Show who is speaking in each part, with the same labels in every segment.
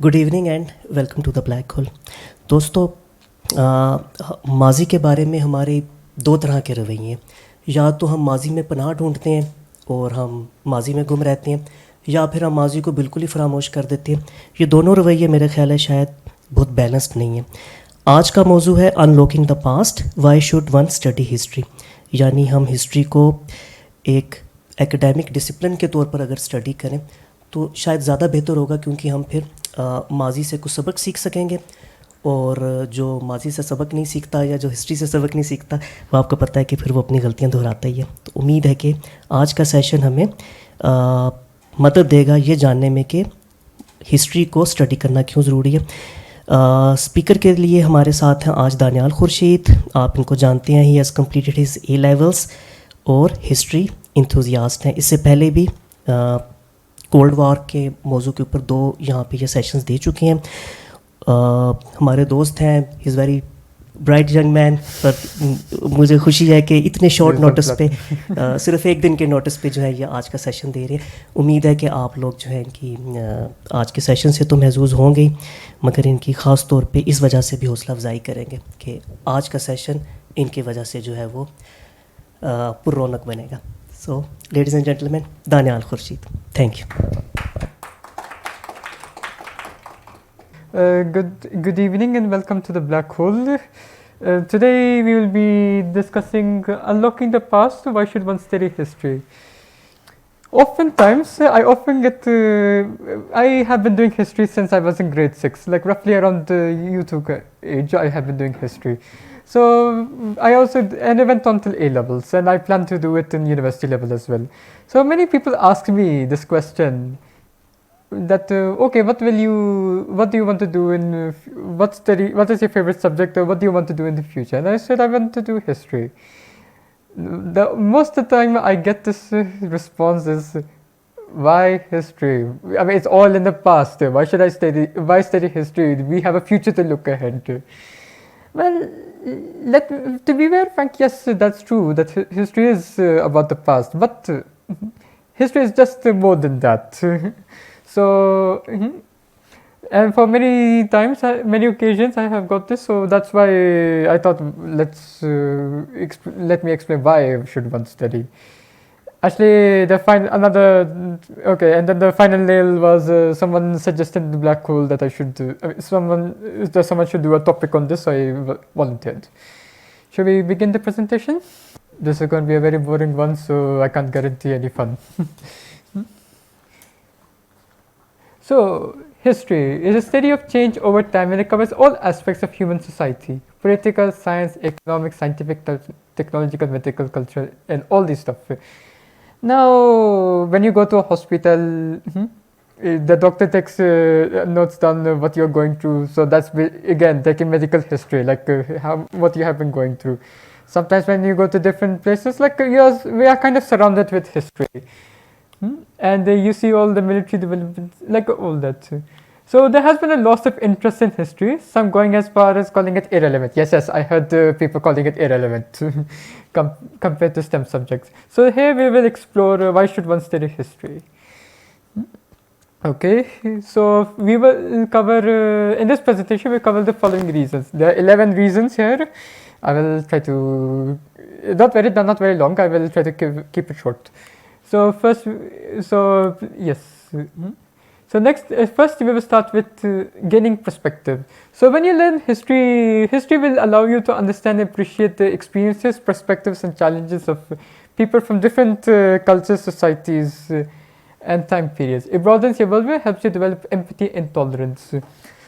Speaker 1: Good evening and welcome to the black hole. दोस्तों, माजी के बारे में हमारे दो तरह के रवैये हैं। या तो हम माजी में पनाह ढूंढते हैं और हम माजी में गुम रहते हैं, या फिर हम माजी को बिल्कुल ही फरामोश कर देते हैं। ये दोनों रवैये मेरे ख्याल है शायद बहुत बैलेंस्ड नहीं है। आज का मौजू है unlocking the past, why should one study history. यानी हम हिस्ट्री को एक एकेडमिक डिसिप्लिन के तौर पर अगर स्टडी करें तो शायद ज़्यादा बेहतर होगा, क्योंकि हम फिर माजी से कुछ सबक सीख सकेंगे। और जो माजी से सबक नहीं सीखता या जो हिस्ट्री से सबक नहीं सीखता, वो आपको पता है कि फिर वो अपनी गलतियां दोहराता ही है। तो उम्मीद है कि आज का सेशन हमें मदद देगा ये जानने में कि हिस्ट्री को स्टडी करना क्यों ज़रूरी है। स्पीकर के लिए हमारे साथ हैं आज दानियाल खुर्शीद। आप इनको जानते हैं, he has completed his A levels और हिस्ट्री इंथुजियास्ट हैं। इससे पहले भी कोल्ड वॉर के मौजू के ऊपर 2 यहाँ पे ये सेशंस दे चुके हैं। हमारे दोस्त हैं, he is very bright young man. पर मुझे खुशी है कि इतने शॉर्ट नोटिस पे सिर्फ एक दिन के नोटिस पे जो है ये आज का सेशन दे रहे हैं। उम्मीद है कि आप लोग जो है इनकी आज के सेशन से तो महजूज़ होंगे ही, मगर इनकी ख़ास तौर पे इस वजह से भी हौसला अफजाई करेंगे कि आज का सेशन इनकी वजह से जो है वो पुररौनक बनेगा। So, ladies and gentlemen, Daniyal Khurshid. Thank you.
Speaker 2: Good evening and welcome to the Black Hole. Today we will be discussing unlocking the past. Why should one study history? Oftentimes, I have been doing history since I was in grade 6, like roughly around you two age. I have been doing history. So I went on till A levels, and I plan to do it in university level as well. So many people ask me this question that okay, what do you want to do in what is your favorite subject, or what do you want to do in the future? And I said I want to do history. Most of the time I get this response is, why history? I mean, it's all in the past. Why study history? We have a future to look ahead to. Well, to be very frank, yes, that's true, that history is about the past, but history is just more than that. So, and for many times, many occasions I have got this, so that's why I thought let me explain why should one study. Actually, and then the final nail was someone suggested in the Black Hole that I should someone should do a topic on this, so I volunteered. Should we begin the presentation? This is going to be a very boring one, so I can't guarantee any fun. So, history is a study of change over time, and it covers all aspects of human society: political, science, economic, scientific, technological, medical, cultural, and all this stuff. Now, when you go to a hospital, the doctor takes notes down what you're going through. So that's again taking medical history, like what you have been going through. Sometimes when you go to different places, like we are kind of surrounded with history, and you see all the military developments, like all that. So there has been a loss of interest in history, some going as far as calling it irrelevant. Yes, I heard people calling it irrelevant compared to STEM subjects. So here we will explore why should one study history. Okay, so we will cover, in this presentation we cover the following reasons. There are 11 reasons here. I will try to, not very long, I will try to keep it short. So first, yes. So first we will start with gaining perspective. So when you learn history will allow you to understand and appreciate the experiences, perspectives, and challenges of people from different cultures, societies, and time periods. It broadens your worldview, helps you develop empathy and tolerance.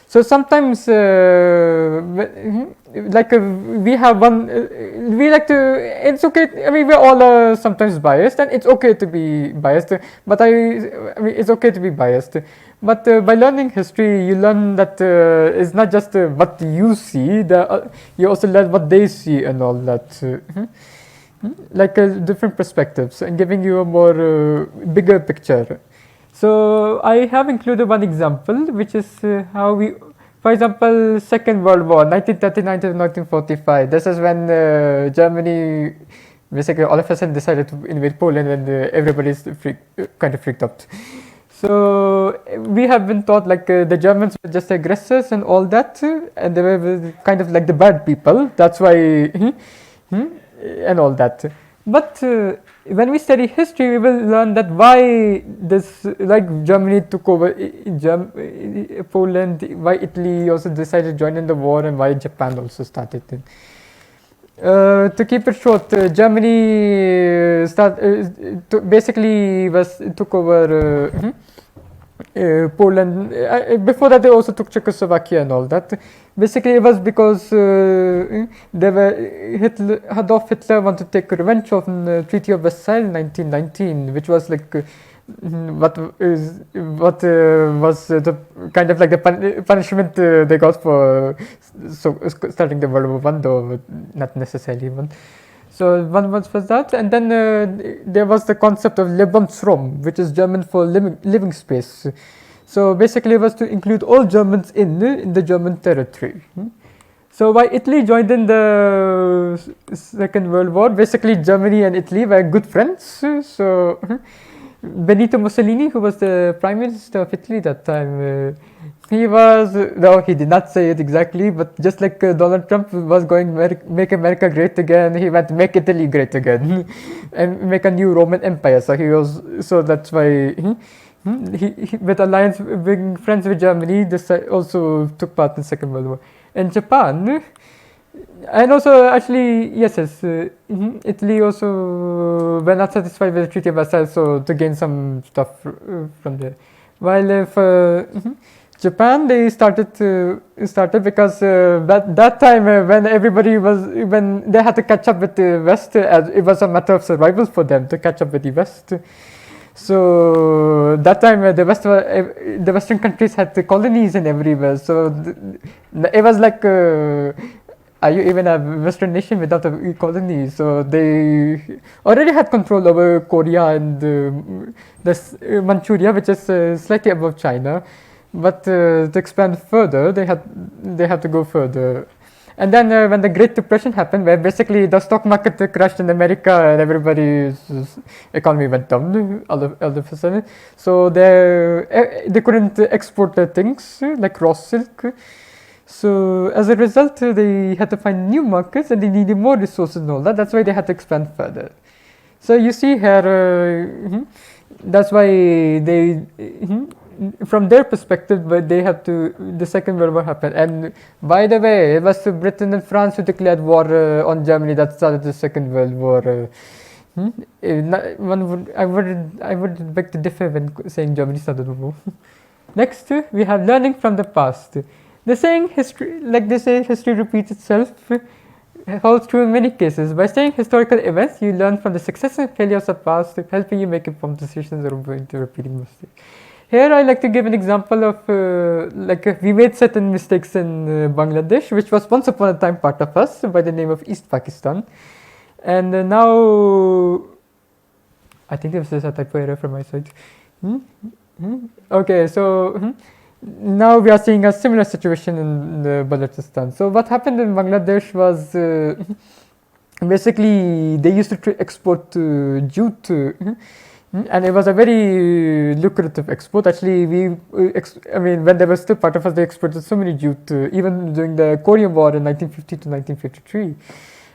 Speaker 2: So sometimes, we have one, we like to, it's okay, I mean, we're all sometimes biased, and it's okay to be biased, but it's okay to be biased. But by learning history, you learn that it's not just what you see, you also learn what they see and all that. Like different perspectives, and giving you a more bigger picture. So I have included one example, which is how we, for example, Second World War, 1939 to 1945. This is when Germany, basically all of a sudden decided to invade Poland, and everybody's kind of freaked out. So we have been taught like the Germans were just aggressors and all that, and they were kind of like the bad people. That's why, and all that. But when we study history, we will learn that why this, like Germany took over Poland, why Italy also decided to join in the war, and why Japan also started it. To keep it short, Germany basically took over Poland. Before that, they also took Czechoslovakia and all that. Basically, it was because Adolf Hitler wanted to take revenge on the Treaty of Versailles in 1919, which was like what was the kind of like the punishment they got for starting the World War I, though not necessarily one. So one was that, and then there was the concept of Lebensraum, which is German for living space. So basically, it was to include all Germans in the German territory. So while Italy joined in the Second World War, basically Germany and Italy were good friends. So Benito Mussolini, who was the Prime Minister of Italy that time, he did not say it exactly, but just like Donald Trump was going make America great again, he went make Italy great again and make a new Roman Empire. So that's why he with alliance, being friends with Germany, this also took part in the Second World War. And Japan, and also actually yes, Italy also were not satisfied with the Treaty of Versailles, so to gain some stuff from there. While for Japan, they started because that time when they had to catch up with the West, it was a matter of survival for them to catch up with the West. So that time the Western countries had the colonies and everywhere. So it was like, are you even a Western nation without a colony? So they already had control over Korea and Manchuria, which is slightly above China. But to expand further, they had to go further. And then when the Great Depression happened, where basically the stock market crashed in America and everybody's economy went down all of a sudden, so they couldn't export their things like raw silk. So as a result, they had to find new markets and they needed more resources and all that. That's why they had to expand further. So you see here, that's why they. From their perspective, but they have to, the Second World War happened. And by the way, it was Britain and France who declared war on Germany that started the Second World War. I would beg to differ when saying Germany started the war. Next, we have learning from the past. The saying history, like they say, history repeats itself, holds true in many cases. By studying historical events, you learn from the successes and failures of past, helping you make informed decisions or avoid repeating mistakes. Here I like to give an example of we made certain mistakes in Bangladesh, which was once upon a time part of us by the name of East Pakistan. And now, I think this is a typo error from my side. Okay, so now we are seeing a similar situation in Balochistan. So what happened in Bangladesh was basically they used to export jute. And it was a very lucrative export. Actually, when they were still part of us, they exported so many jute, even during the Korean War in 1950 to 1953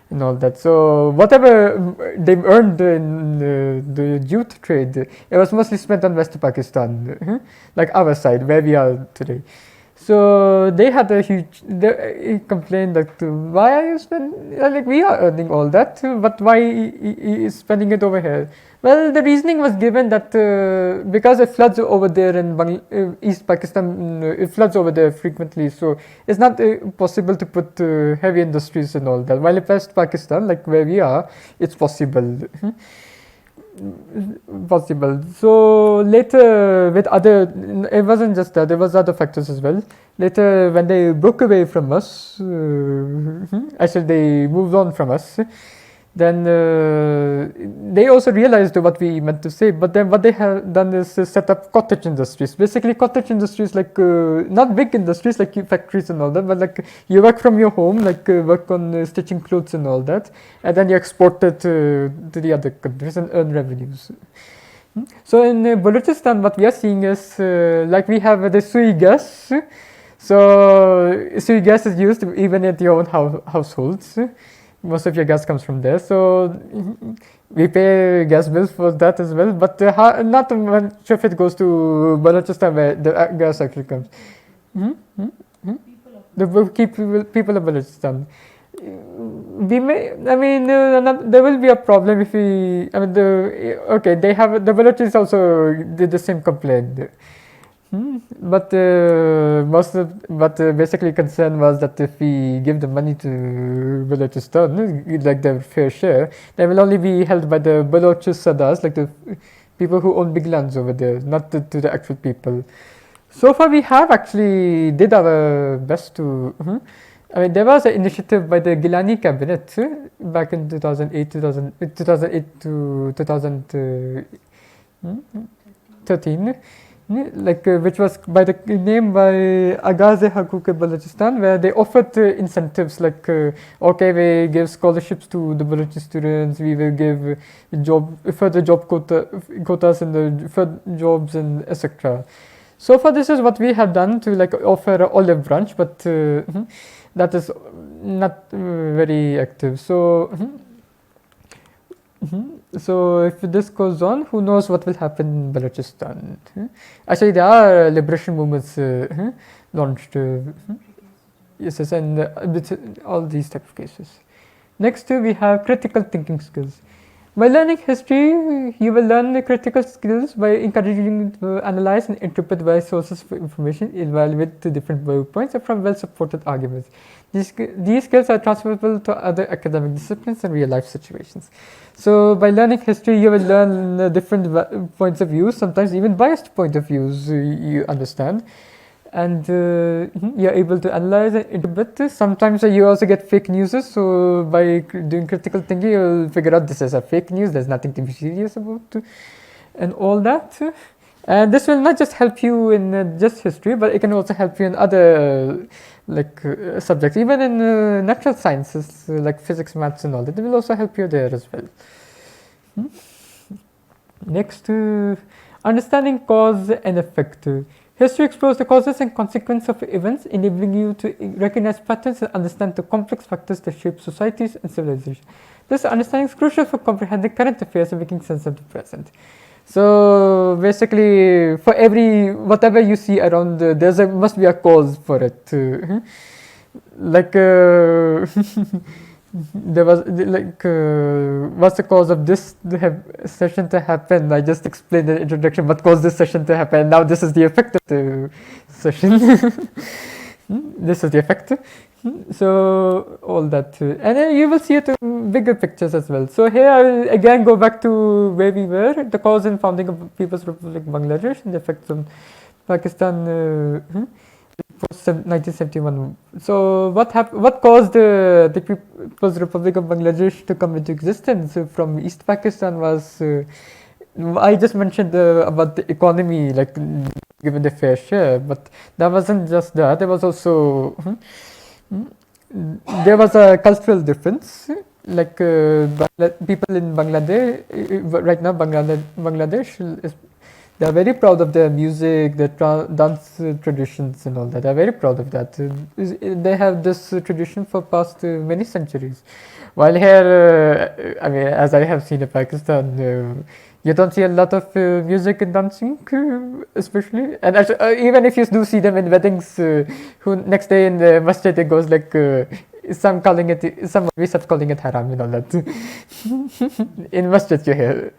Speaker 2: and all that. So whatever they earned in the jute trade, it was mostly spent on West Pakistan, like our side, where we are today. So they had a huge complaint that why are you spending, like we are earning all that, but why is spending it over here? Well, the reasoning was given that because it floods over there in East Pakistan, it floods over there frequently, so it's not possible to put heavy industries and all that. While in West Pakistan, like where we are, it's possible. So later with it wasn't just that, there was other factors as well. Later when they broke away from us, actually they moved on from us, then they also realized what we meant to say, but then what they have done is set up cottage industries. Basically cottage industries, like not big industries like factories and all that, but like you work from your home, like work on stitching clothes and all that, and then you export it to the other countries and earn revenues. So in Balochistan, what we are seeing is like we have the sui gas. So sui gas is used even at your own households. Most of your gas comes from there. So we pay gas bills for that as well. But not much of it goes to Balochistan where the gas actually comes. People of Balochistan. We may, I mean, there will be a problem if we, I mean, they have, the Balochis also did the same complaint. But basically concern was that if we give the money to Balochistan, like the fair share, they will only be held by the Baloch Sadas, like the people who own big lands over there, not to the actual people. So far we have actually did our best to, I mean, there was an initiative by the Gilani cabinet back in 2008 to 2013, like which was by the name by Agaze Hakuk Balochistan, where they offered incentives like okay, we give scholarships to the Balochi students, we will give further job quotas in the further jobs and etc. So far, this is what we have done to like offer an olive branch, but that is not very active. So, so if this goes on, who knows what will happen in Balochistan? Actually, there are liberation movements launched. Yes, and all these type of cases. Next, we have critical thinking skills. By learning history, you will learn the critical skills by encouraging to analyze and interpret various sources of information, evaluate the different viewpoints from well-supported arguments. These skills are transferable to other academic disciplines and real-life situations. So, by learning history, you will learn different points of view, sometimes even biased point of views you understand. And you're able to analyze and interpret. Sometimes you also get fake news. So by doing critical thinking, you'll figure out this is a fake news. There's nothing to be serious about, and all that. And this will not just help you in just history, but it can also help you in other subjects, even in natural sciences like physics, maths, and all that. It will also help you there as well. Next, understanding cause and effect. History explores the causes and consequences of events, enabling you to recognize patterns and understand the complex factors that shape societies and civilizations. This understanding is crucial for comprehending current affairs and making sense of the present. So basically, for whatever you see around, must be a cause for it. There was what's the cause of this session to happen? I just explained the introduction what caused this session to happen. Now this is the effect of the session. This is the effect. So all that, and then you will see it in bigger pictures as well. So here I will again go back to where we were, the cause and founding of People's Republic of Bangladesh and the effects on Pakistan post 1971. So what caused the People's Republic of Bangladesh to come into existence from East Pakistan was I just mentioned about the economy, like given the fair share, but that wasn't just that. There was also there was a cultural difference. Like people in Bangladesh right now, Bangladesh is. They are very proud of their music, their dance traditions and all that. They are very proud of that. They have this tradition for past many centuries. While here, I mean, as I have seen in Pakistan, you don't see a lot of music and dancing, especially. And actually, even if you do see them in weddings, who next day in the masjid it goes like, some we start calling it haram and all that. In masjid you hear.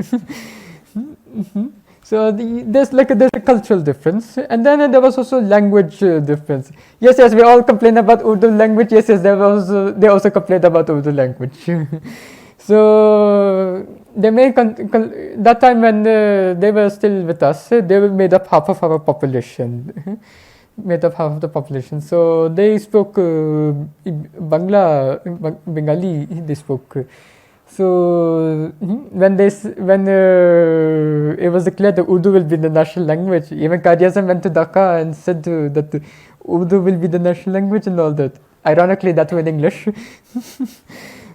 Speaker 2: So there's a cultural difference, and then there was also language difference. Yes, we all complain about Urdu language. Yes, they also complained about Urdu language. So they made that time when they were still with us, they were made up half of our population. Made up half of the population. So they spoke Bengali. They spoke. So when it was declared that Urdu will be the national language, even Qaid-e-Azam went to Dhaka and said that Urdu will be the national language and all that. Ironically, that was in English.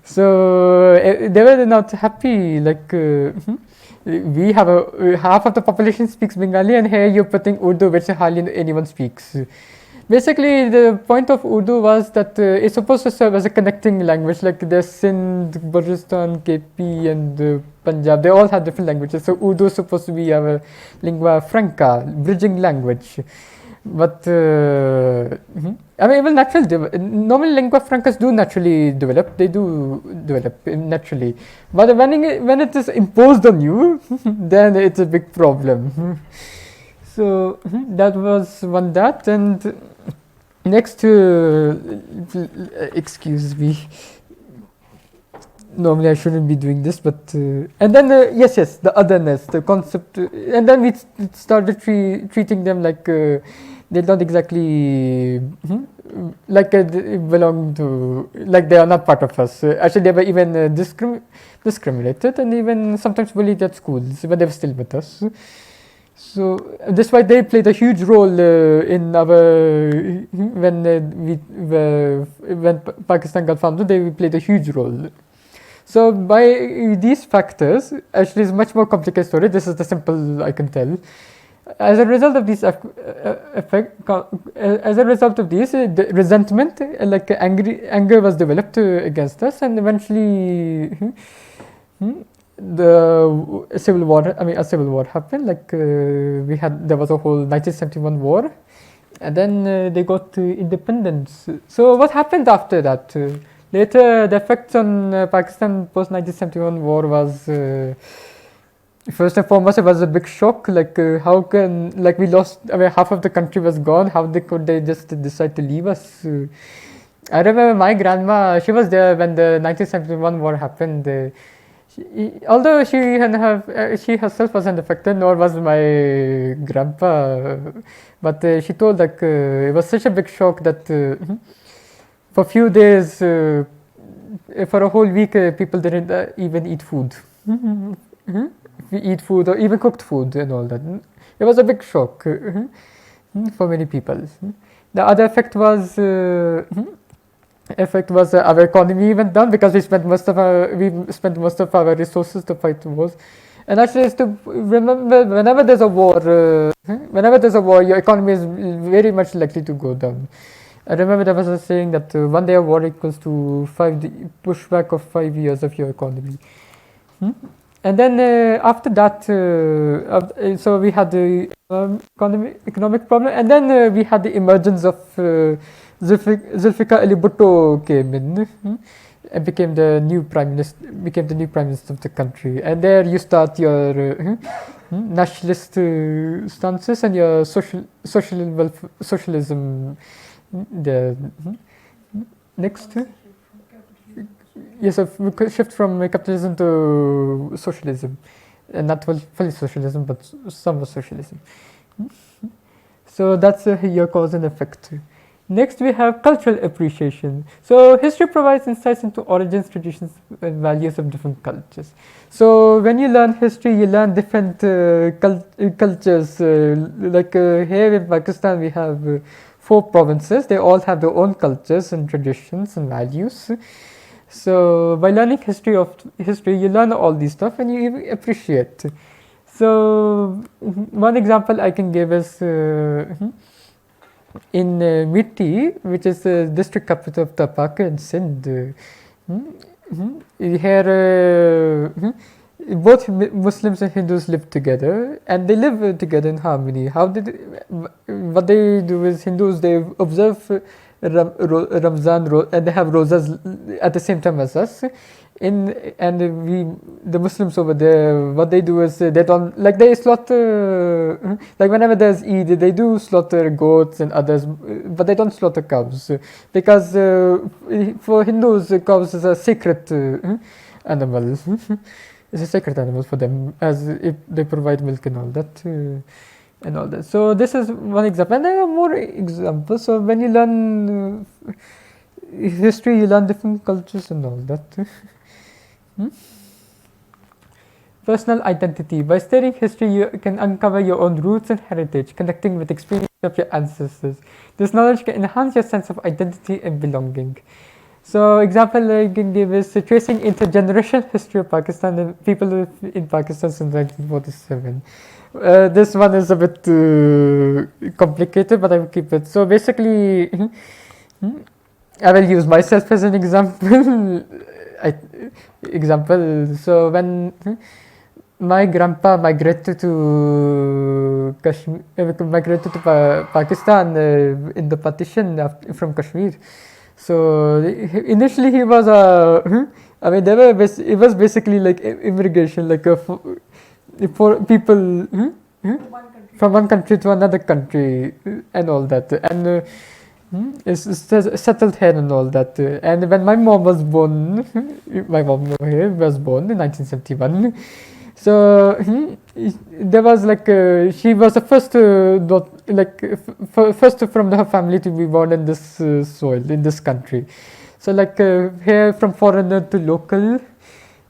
Speaker 2: So they were not happy. We have half of the population speaks Bengali, and here you're putting Urdu, which hardly anyone speaks. Basically, the point of Urdu was that it's supposed to serve as a connecting language, like the Sindh, Balochistan, KP, and Punjab. They all have different languages. So Urdu is supposed to be our lingua franca, bridging language. But I mean, even normally lingua francas do naturally develop. They do develop naturally, but when it is imposed on you, then it's a big problem. So that was one that, and next, excuse me. Normally I shouldn't be doing this, but and then yes, the otherness, the concept, and then we started treating them like they don't exactly like belong to, like they are not part of us. Actually, they were even discriminated and even sometimes bullied at schools, but they were still with us. So that's why they played a huge role in our when Pakistan got founded. They played a huge role. So by these factors, actually, it's a much more complicated story. This is the simple I can tell. As a result of these the resentment, like anger was developed against us, and eventually a civil war happened. Like there was a whole 1971 war, and then they got independence. So what happened after that? Later, the effects on Pakistan post 1971 war was. First and foremost, it was a big shock. Like, how can, like, we lost, I mean, half of the country was gone. How could they just decide to leave us? I remember my grandma, she was there when the 1971 war happened. Although she herself wasn't affected, nor was my grandpa. But she told, like, it was such a big shock that for a few days, for a whole week, people didn't even eat food. We eat food or even cooked food and all that. It was a big shock for many people. The other effect was our economy went down because we spent most of our resources to fight wars. And actually, is to remember, whenever there's a war, your economy is very much likely to go down. I remember there was a saying that 1 day of war equals to pushback of 5 years of your economy. And then after that, so we had the economic problem, and then we had the emergence of Zulfikar Ali Bhutto came in and became the new prime minister of the country. And there you start your nationalist stances and your socialism. The next. Yes, we could shift from capitalism to socialism, not fully socialism, but somewhat socialism. So that's your cause and effect. Next, we have cultural appreciation. So history provides insights into origins, traditions, and values of different cultures. So when you learn history, you learn different cultures. Like here in Pakistan, we have 4 provinces. They all have their own cultures and traditions and values. So by learning history, you learn all these stuff and you appreciate. So one example I can give is in Mitti, which is the district capital of Tapak in Sindh. Here, both Muslims and Hindus live together, and they live together in harmony. What they do is Hindus, they observe Ramzan, and they have rosas at the same time as us. The Muslims over there, what they do is they slaughter, like whenever there's Eid, they do slaughter goats and others, but they don't slaughter cows because for Hindus, cows is a sacred animal. It's a sacred animal for them, as if they provide milk and all that. And all that. So this is one example, and there are more examples. So when you learn history, you learn different cultures and all that. Personal identity. By studying history, you can uncover your own roots and heritage, connecting with experience of your ancestors. This knowledge can enhance your sense of identity and belonging. So example I can give is tracing intergenerational history of Pakistan and people in Pakistan since 1947. This one is a bit complicated, but I will keep it. So basically, I will use myself as an example. So when my grandpa migrated to Pakistan in the partition from Kashmir. So initially he was I mean, it was basically like immigration, like for people from one country to another country and all that, and it's settled here and all that. And when my mom was born, my mom here was born in 1971. So there was like she was the first first from her family to be born in this soil in this country. So like here from foreigner to local.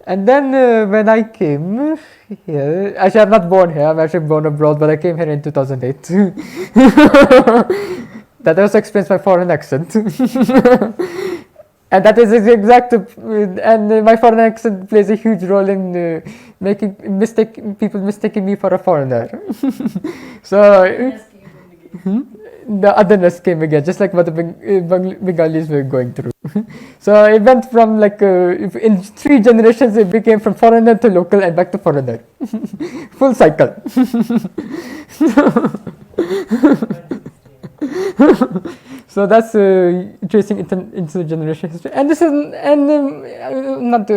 Speaker 2: And then when I came here, actually I'm not born here, I'm actually born abroad, but I came here in 2008. That also explains my foreign accent. And that is exact, and my foreign accent plays a huge role in people mistaking me for a foreigner. So the otherness came again, just like what the Bengalis were going through. So it went from like in 3 generations, it became from foreigner to local and back to foreigner. Full cycle. So that's tracing intergenerational history, and this is not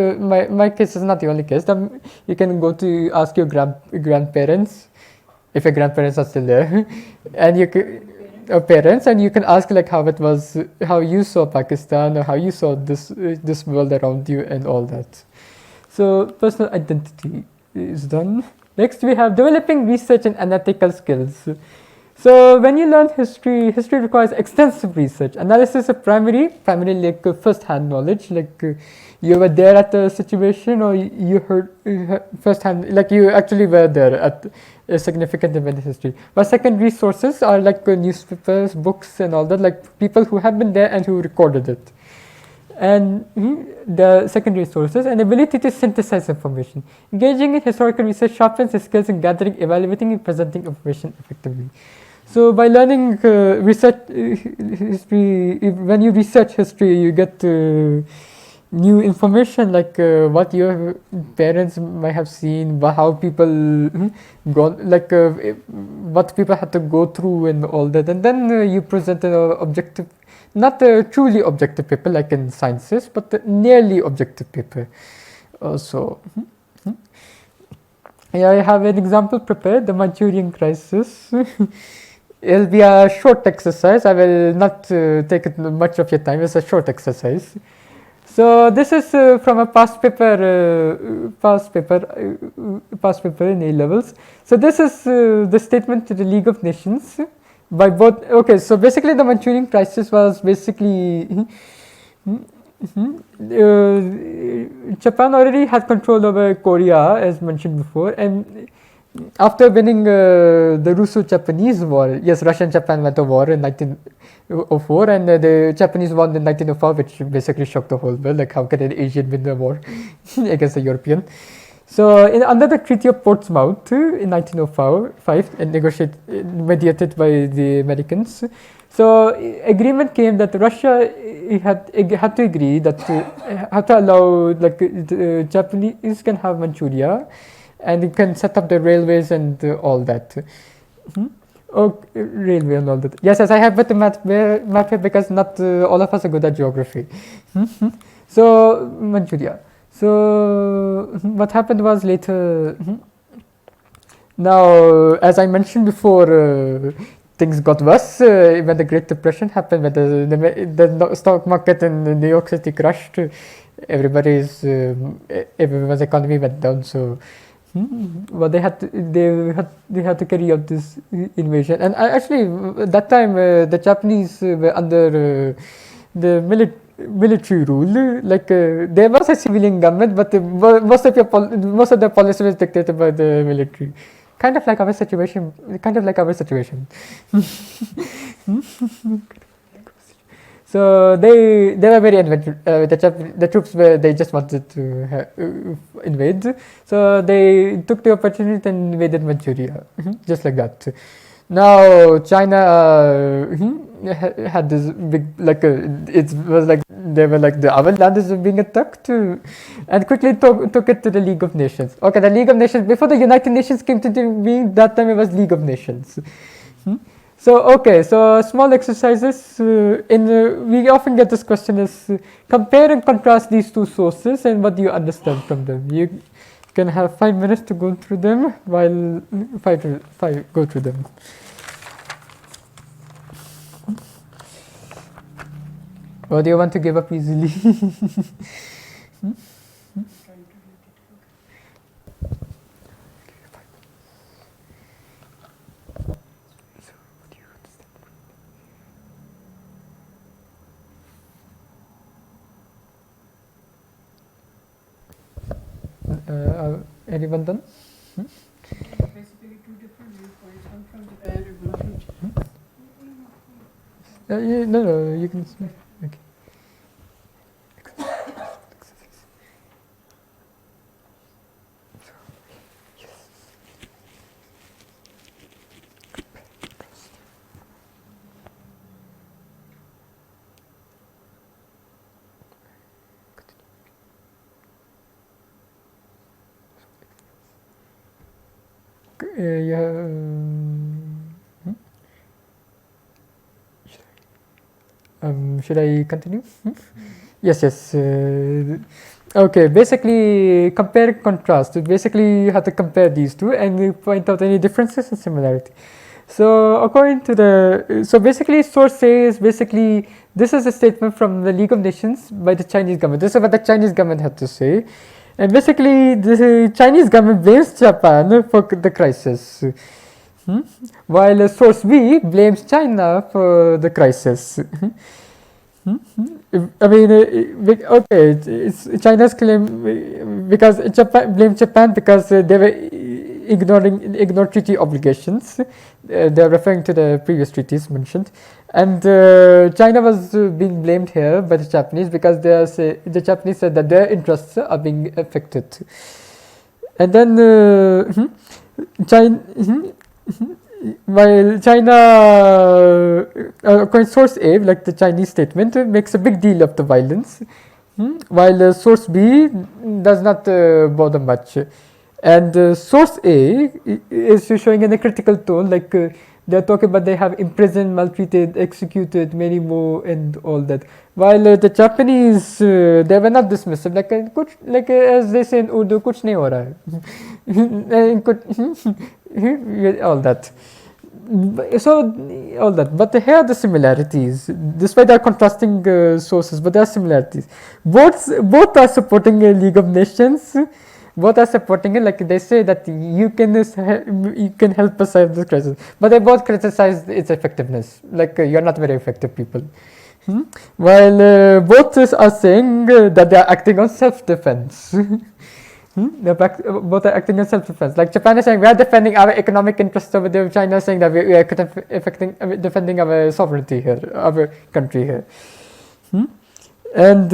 Speaker 2: my case is not the only case. You can go to ask your grandparents, if your grandparents are still there, and you can parents, and you can ask like how it was, how you saw Pakistan, or how you saw this world around you, and all that. So personal identity is done. Next we have developing research and analytical skills. So when you learn history requires extensive research. Analysis of primarily like first-hand knowledge, like you were there at the situation, or you heard first-hand, like you actually were there at a significant event in history. But secondary sources are like newspapers, books, and all that, like people who have been there and who recorded it. And the secondary sources and ability to synthesize information. Engaging in historical research sharpens the skills in gathering, evaluating, and presenting information effectively. So by learning history, when you research history, you get new information, like what your parents might have seen, how people what people had to go through and all that, and then you present an objective, not a truly objective paper like in sciences, but a nearly objective paper. Also, here I have an example prepared, the Manchurian Crisis. It'll be a short exercise. I will not take it much of your time. It's a short exercise. So this is from a past paper in A levels. So this is the statement to the League of Nations by both. Okay, so basically the Manchurian Crisis was basically Japan already had control over Korea, as mentioned before, and after winning the Russo-Japanese War, yes, Russia and Japan went to war in 1904, and the Japanese won in 1905, which basically shocked the whole world. Like, how can an Asian win the war against a European? So, under the Treaty of Portsmouth in 1905, and mediated by the Americans, so agreement came that Russia had to agree that had to allow, like, the Japanese can have Manchuria, and you can set up the railways and all that. Oh, railway and all that. Yes, I have put the map here because not all of us are good at geography. So, Manchuria. So, what happened was later, now, as I mentioned before, things got worse when the Great Depression happened, when the stock market in New York City crashed. Everyone's economy went down, so well, they had to carry out this invasion. And actually, at that time, the Japanese were under the military rule. Like there was a civilian government, but most of the policy was dictated by the military. Kind of like our situation. So So they were very adventurous. The troops were, they just wanted to invade. So they took the opportunity and invaded Manchuria, just like that. Now China had this big, like it was like they were like our land is being attacked, and quickly took it to the League of Nations. Okay, the League of Nations, before the United Nations came to being, that time it was League of Nations. So okay, so small exercises. We often get this question: is compare and contrast these two sources, and what do you understand from them? You can have 5 minutes to go through them, while go through them. Or do you want to give up easily? Anyone done?
Speaker 3: Basically, two different viewpoints, one from Japan and one from China.
Speaker 2: No, you can. Okay. Should I continue? Yes. Okay, basically compare and contrast. Basically you have to compare these two and you point out any differences and similarity. So according to basically source A is basically, this is a statement from the League of Nations by the Chinese government. This is what the Chinese government had to say. And basically the Chinese government blames Japan for the crisis. While source B blames China for the crisis. I mean, okay, it's China's claim because Japan blamed Japan because they were ignored treaty obligations. They're referring to the previous treaties mentioned, and China was being blamed here by the Japanese because the Japanese said that their interests are being affected, and then China. While China, according to source A, like the Chinese statement, makes a big deal of the violence, while source B does not bother much. And source A is showing in a critical tone, like they're talking about they have imprisoned, maltreated, executed many more, and all that. While the Japanese, they were not dismissive, like as they say in Urdu, kuch nahi ho raha hai. All that. So all that, but here are the similarities. Despite our contrasting sources, but there are similarities. Both are supporting a League of Nations. Both are supporting it. Like they say that you can help us solve this crisis, but they both criticize its effectiveness. Like you're not very effective people. While both are saying that they are acting on self-defense. Both are acting in self-defense. Like Japan is saying we are defending our economic interests over there. China is saying that we are defending our sovereignty here, our country here. And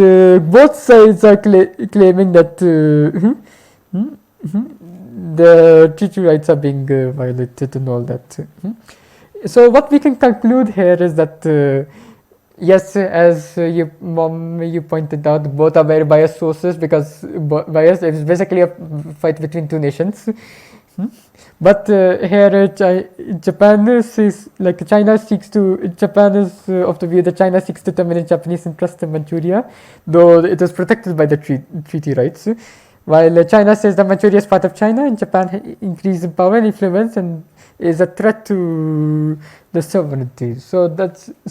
Speaker 2: both sides are claiming that the treaty rights are being violated and all that. So what we can conclude here is that yes, as you pointed out, both are very biased sources because bias is basically a fight between two nations. But here Japan is like China seeks to, Japan is of the view that China seeks to terminate Japanese interest in Manchuria, though it is protected by the treaty rights. While China says that Manchuria is part of China and Japan increases in power and influence and is a threat to the sovereignty. So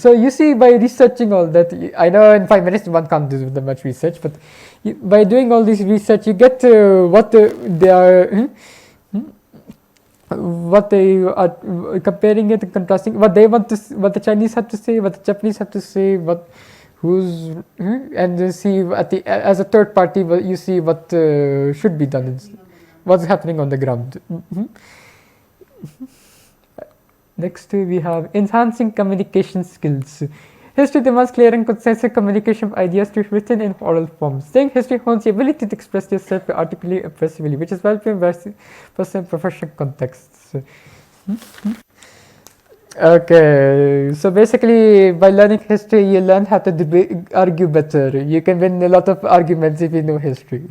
Speaker 2: you see, by researching all that, I know in 5 minutes one can't do that much research, but by doing all this research, you get what they are comparing it and contrasting what they want to, what the Chinese have to say, what the Japanese have to say, and you see as a third party, you see what should be done, what's happening on the ground. Next we have enhancing communication skills. History demands clear and concise communication of ideas to written in oral form. Saying history hones the ability to express yourself articulately and impressively, which is well in personal and professional contexts. Okay, so basically by learning history you learn how to argue better. You can win a lot of arguments if you know history.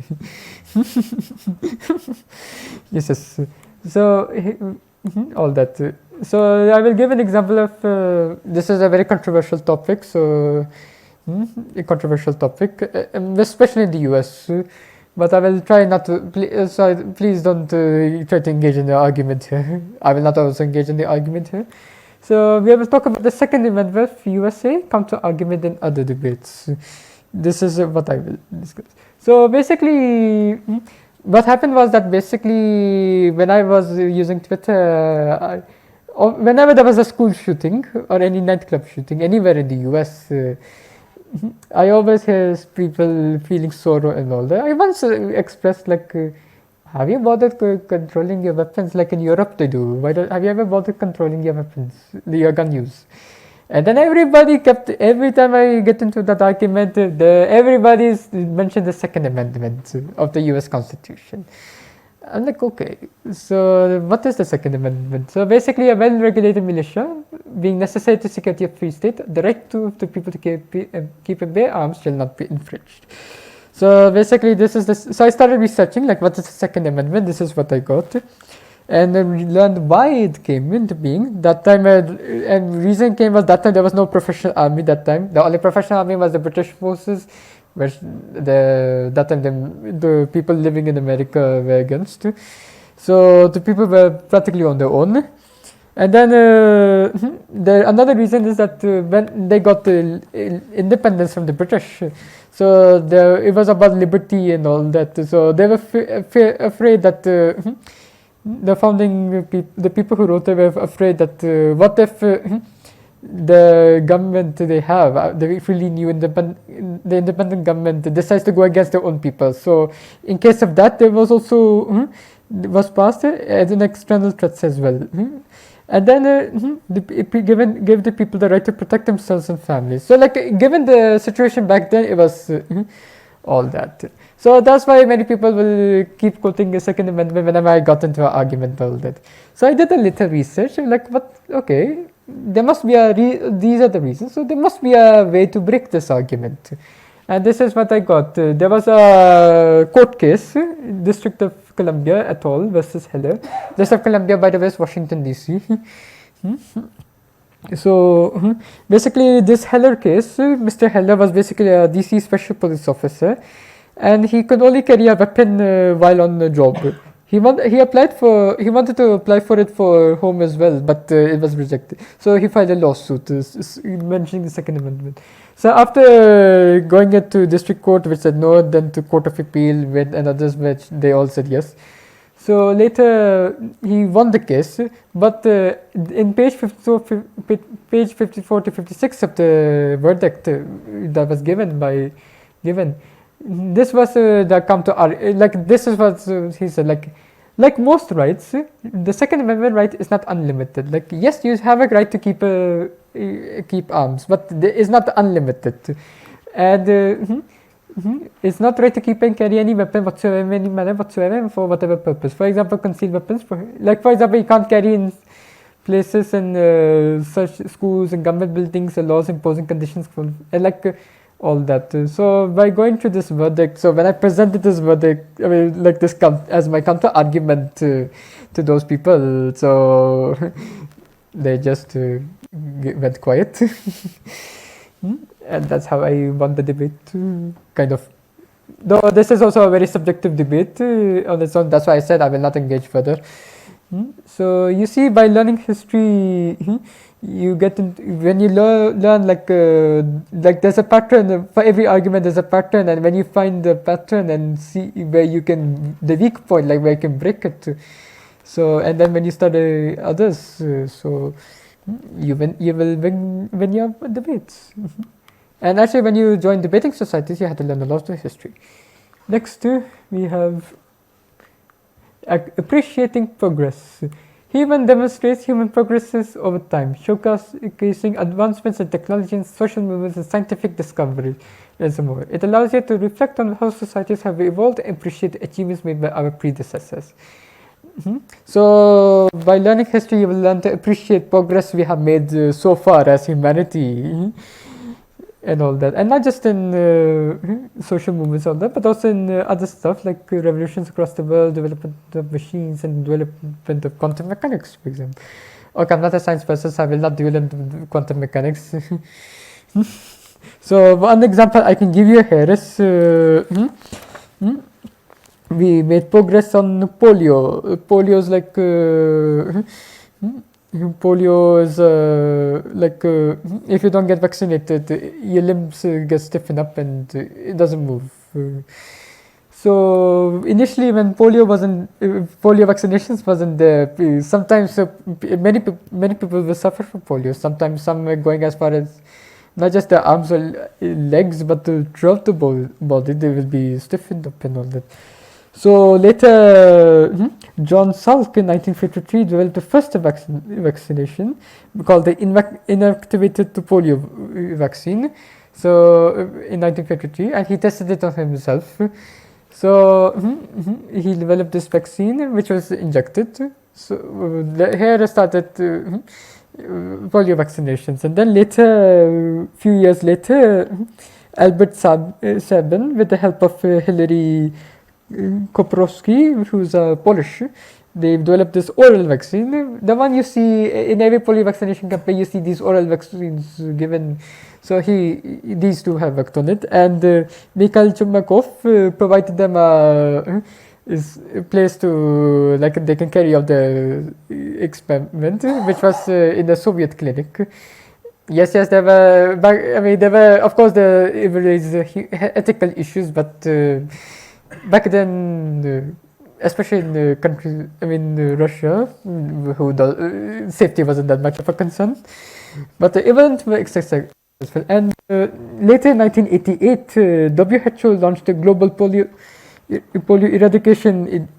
Speaker 2: Yes. So all that. So I will give an example of this is a very controversial topic. So a controversial topic, especially in the US. But I will try not to. Please don't try to engage in the argument here. I will not also engage in the argument here. So we will talk about the Second Amendment of USA, counter argument and other debates. This is what I will discuss. So basically, what happened was that basically when I was using Twitter, whenever there was a school shooting or any nightclub shooting anywhere in the US, I always hear people feeling sorrow and all that. I once expressed like, have you bothered controlling your weapons like in Europe they do? Have you ever bothered controlling your weapons, your gun use? And then everybody every time I get into that argument, everybody mentioned the Second Amendment of the US Constitution. I'm like, okay, so what is the Second Amendment? So basically a well-regulated militia being necessary to security of free state, the right to the people to keep and bear arms shall not be infringed. So basically this is so I started researching like what is the Second Amendment, this is what I got. And then we learned why it came into being. That time, and reason came was that time there was no professional army that time. The only professional army was the British forces, which that time the people living in America were against. So the people were practically on their own. And then another reason is that when they got the independence from the British, so it was about liberty and all that. So they were afraid that the founding the people who wrote it were afraid that what if the government they have, the really new independent government decides to go against their own people. So in case of that, there was also was passed as an external threat as well. And then give the people the right to protect themselves and families. So like given the situation back then, it was all that. So that's why many people will keep quoting the Second Amendment whenever I got into an argument all that. So I did a little research, like what, okay, there must be these are the reasons, so there must be a way to break this argument. And this is what I got. There was a court case, District of Columbia et al. Versus Heller. District of Columbia, by the way, is Washington, D.C. So basically this Heller case, Mr. Heller was basically a DC special police officer, and he could only carry a weapon while on the job. He wanted to apply for it for home as well, but it was rejected. So he filed a lawsuit mentioning the Second Amendment. So after going it to district court, which said no, then to Court of Appeal, and others, which they all said yes. So later he won the case, but in page 54 to 56 of the verdict that was given, this was the counter like this is what he said, like most rights, the Second Amendment right is not unlimited. Like yes, you have a right to keep arms, but it is not unlimited, and it's not right to keep and carry any weapon whatsoever, any manner whatsoever, for whatever purpose. For example, concealed weapons. For example, you can't carry in places and such schools and government buildings, laws imposing conditions for all that. So by going through this verdict, so when I presented this verdict, I mean like this as my counter argument to those people, so they just went quiet. And that's how I won the debate, kind of. Though this is also a very subjective debate on its own, that's why I said I will not engage further. So you see, by learning history, you get when you learn like there's a pattern for every argument. There's a pattern, and when you find the pattern and see where you can the weak point, like where you can break it. So and then when you study others, so you will win your debates. And actually, when you join debating societies, you have to learn a lot of history. Next, we have appreciating progress. He even demonstrates human progresses over time, showcasing advancements in technology and social movements and scientific discovery and so more. It allows you to reflect on how societies have evolved and appreciate the achievements made by our predecessors. So, by learning history, you will learn to appreciate progress we have made so far as humanity and all that. And not just in social movements, all that, but also in other stuff like revolutions across the world, development of machines, and development of quantum mechanics, for example. Okay, I'm not a science person, so I will not deal in quantum mechanics. So, one example I can give you here is we made progress on polio. Polio is like if you don't get vaccinated, your limbs get stiffened up and it doesn't move. So initially, when polio vaccinations wasn't there, sometimes many people will suffer from polio. Sometimes some are going as far as not just the arms or legs, but throughout the body they will be stiffened up and all that. So later, John Salk in 1953 developed the first vaccination called the inactivated polio vaccine. So in 1953, and he tested it on himself. So he developed this vaccine, which was injected. So here started polio vaccinations, and then later, few years later, Albert Sabin, with the help of Hillary Koprowski, who's Polish, they developed this oral vaccine. The one you see in every polio vaccination campaign, you see these oral vaccines given. So these two have worked on it, and Mikhail Chumakov provided them a place to they can carry out the experiment, which was in the Soviet clinic. Yes, there were of course there were ethical issues, but back then, especially in the country, Russia, who safety wasn't that much of a concern, but the event was successful. And later in 1988, WHO launched a global polio eradication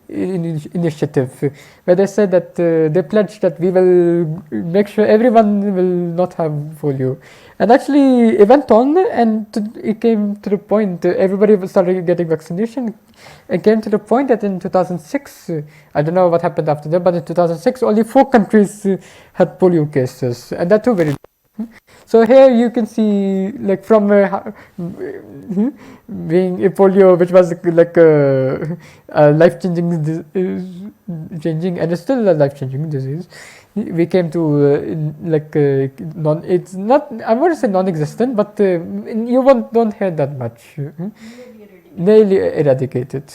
Speaker 2: initiative, where they said that they pledged that we will make sure everyone will not have polio. And actually it went on, and it came to the point everybody started getting vaccination. It came to the point that in 2006, I don't know what happened after that, but in 2006 only 4 countries had polio cases, and that too very. So here you can see, like, from being a polio, which was like a life-changing changing, and it's still a life-changing disease, we came to it's not, I wouldn't say non-existent, but you don't hear that much. Nearly eradicated.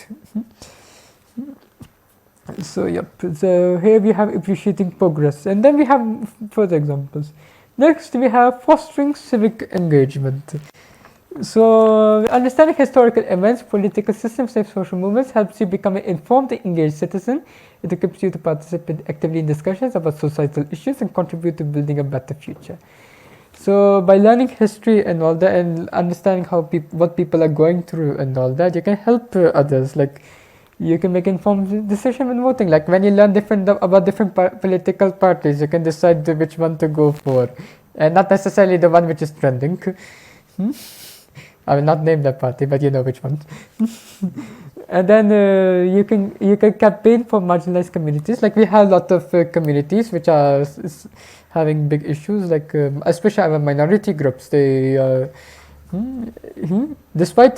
Speaker 2: So yep. So here we have appreciating progress, and then we have further examples. Next, we have fostering civic engagement. So, understanding historical events, political systems, and social movements helps you become an informed and engaged citizen. It equips you to participate actively in discussions about societal issues and contribute to building a better future. So, by learning history and all that, and understanding what people are going through and all that, you can help others. Like, you can make informed decision when voting. Like when you learn about different political parties, you can decide which one to go for, and not necessarily the one which is trending. I will not name that party, but you know which one. And then you can campaign for marginalized communities. Like we have a lot of communities which are having big issues. Like especially our minority groups, they. Despite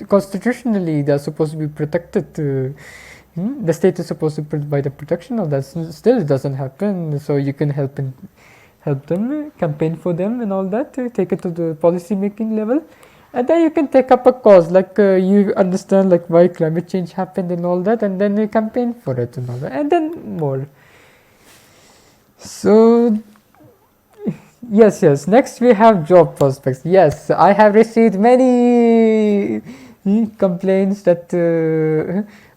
Speaker 2: constitutionally they are supposed to be protected, the state is supposed to provide the protection of that. Still, it doesn't happen. So you can help them, campaign for them, and all that. Take it to the policy making level, and then you can take up a cause. Like you understand like why climate change happened and all that, and then you campaign for it and all that, and then more. So. Yes. Next, we have job prospects. Yes, I have received many complaints that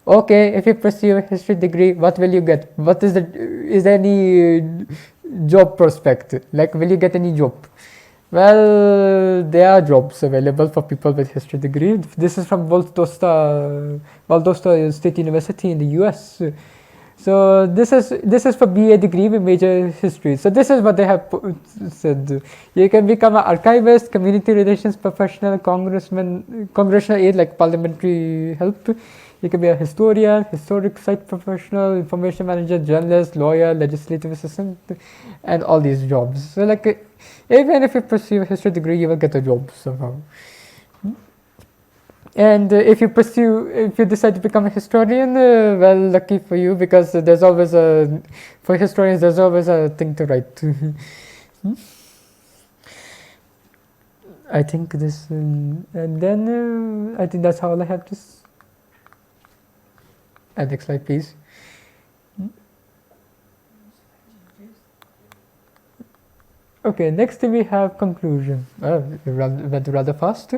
Speaker 2: okay, if you pursue a history degree, what will you get? Is there any job prospect? Like, will you get any job? Well, there are jobs available for people with history degree. This is from Valdosta State University in the US. So this is for BA degree with major history. So this is what they have said. You can become an archivist, community relations professional, congressional aide like parliamentary help. You can be a historian, historic site professional, information manager, journalist, lawyer, legislative assistant, and all these jobs. So like even if you pursue a history degree, you will get a job somehow. And if you decide to become a historian, well, lucky for you, because there's always for historians, there's always a thing to write. I think this, and then I think that's all I have to. Next slide, please. Okay, next we have conclusion. Went rather fast.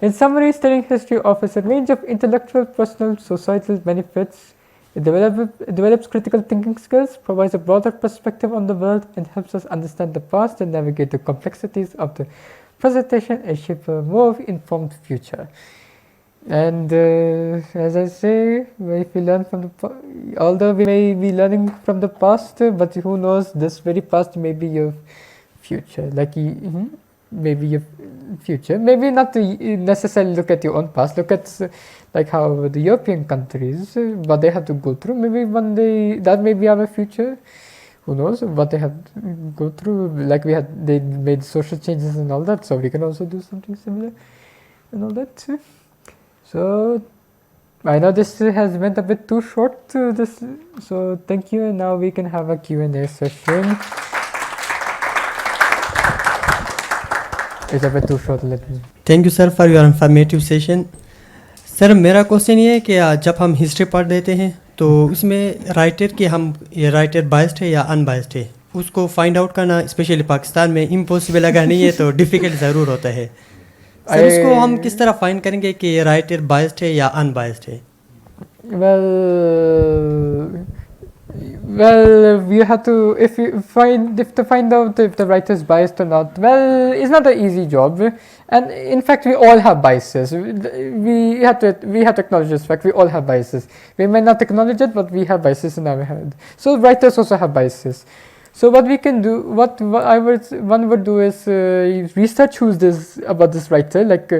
Speaker 2: In summary, studying history offers a range of intellectual, personal, societal benefits. It develops critical thinking skills, provides a broader perspective on the world, and helps us understand the past and navigate the complexities of the presentation and shape a more informed future. And as I say, if we learn from although we may be learning from the past, but who knows, this very past may be your future. Like maybe your future. Maybe not to necessarily look at your own past. Look at like how the European countries, what they have to go through. Maybe one day that may be our future. Who knows what they have to go through? Like they made social changes and all that. So we can also do something similar and all that. So I know this has went a bit too short. So thank you, and now we can have a Q&A session. It's a bit too short.
Speaker 4: Thank you sir for your informative session. Sir मेरा question ये है कि जब हम history पढ़ देते हैं तो उसमें राइटर के हम ये राइटर बायस्ड है या अनबायस्ड है उसको फाइंड आउट करना स्पेशली पाकिस्तान में इम्पॉसिबल अगर नहीं है तो डिफ़िकल्ट ज़रूर होता है सर उसको हम किस तरह फाइंड करेंगे कि ये राइटर बायस्ड है या अनबायस्ड है
Speaker 2: Well, you have to to find out if the writer is biased or not. Well, it's not an easy job, and in fact, we all have biases. We have to acknowledge this fact. We all have biases. We may not acknowledge it, but we have biases in our head. So writers also have biases. So what we can do, one would do is research about this writer, like.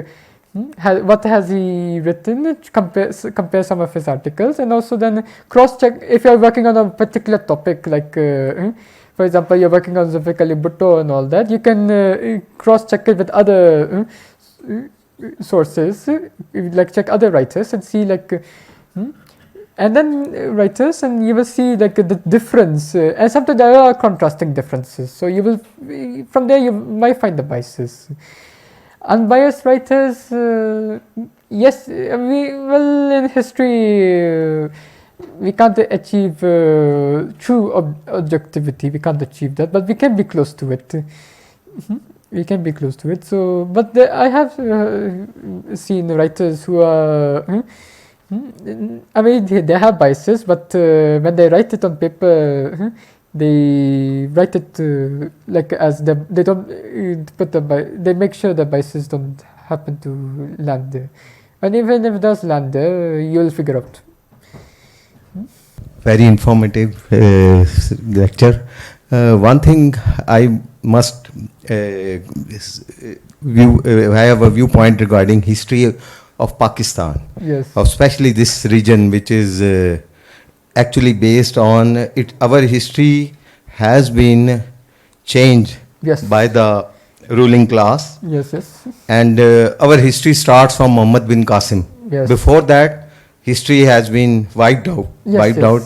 Speaker 2: What has he written, compare some of his articles, and also then cross-check if you're working on a particular topic, like for example you're working on Civic Bhutto and all that, you can cross-check it with other sources, like check other writers and see like and then writers, and you will see like the difference, and sometimes there are contrasting differences, so you will from there you might find the biases. Unbiased writers, yes, in history we can't achieve true objectivity. We can't achieve that, but we can be close to it. We can be close to it. So, but I have seen writers who are. I mean, they have biases, but when they write it on paper. They write it like as they don't put they make sure the biases don't happen to land there, and even if it does land there, you'll figure out.
Speaker 5: Very informative lecture. One thing I must I have a viewpoint regarding history of Pakistan.
Speaker 2: Yes.
Speaker 5: Especially this region, which is actually based on it. Our history has been changed by the ruling class.
Speaker 2: Yes, yes.
Speaker 5: And our history starts from Muhammad bin Qasim.
Speaker 2: Yes.
Speaker 5: Before that, history has been wiped out.